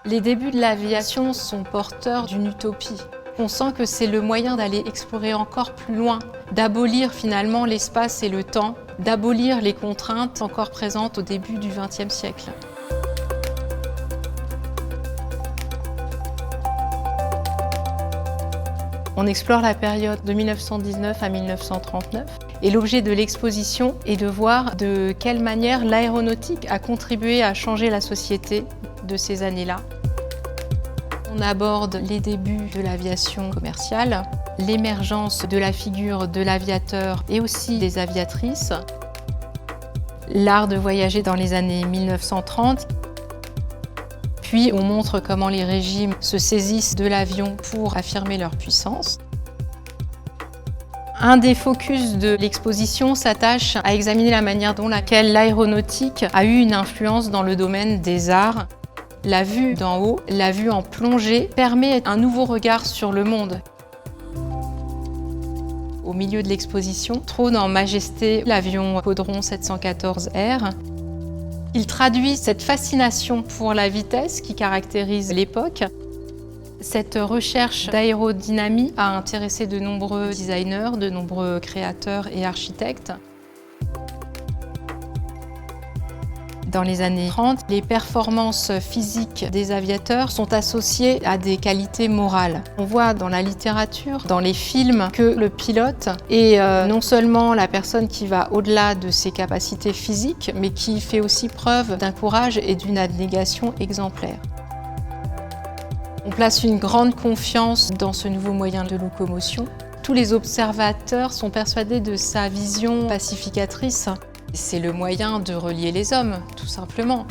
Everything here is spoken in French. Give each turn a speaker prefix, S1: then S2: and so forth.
S1: Les débuts de l'aviation sont porteurs d'une utopie. On sent que c'est le moyen d'aller explorer encore plus loin, d'abolir finalement l'espace et le temps, d'abolir les contraintes encore présentes au début du XXe siècle. On explore la période de 1919 à 1939 et l'objet de l'exposition est de voir de quelle manière l'aéronautique a contribué à changer la société de ces années-là. On aborde les débuts de l'aviation commerciale, l'émergence de la figure de l'aviateur et aussi des aviatrices, l'art de voyager dans les années 1930. Puis on montre comment les régimes se saisissent de l'avion pour affirmer leur puissance. Un des focus de l'exposition s'attache à examiner la manière dont l'aéronautique a eu une influence dans le domaine des arts. La vue d'en haut, la vue en plongée, permet un nouveau regard sur le monde. Au milieu de l'exposition trône en majesté l'avion Caudron 714R. Il traduit cette fascination pour la vitesse qui caractérise l'époque. Cette recherche d'aérodynamie a intéressé de nombreux designers, de nombreux créateurs et architectes. Dans les années 30, les performances physiques des aviateurs sont associées à des qualités morales. On voit dans la littérature, dans les films, que le pilote est non seulement la personne qui va au-delà de ses capacités physiques, mais qui fait aussi preuve d'un courage et d'une abnégation exemplaire. On place une grande confiance dans ce nouveau moyen de locomotion. Tous les observateurs sont persuadés de sa vision pacificatrice. C'est le moyen de relier les hommes, tout simplement.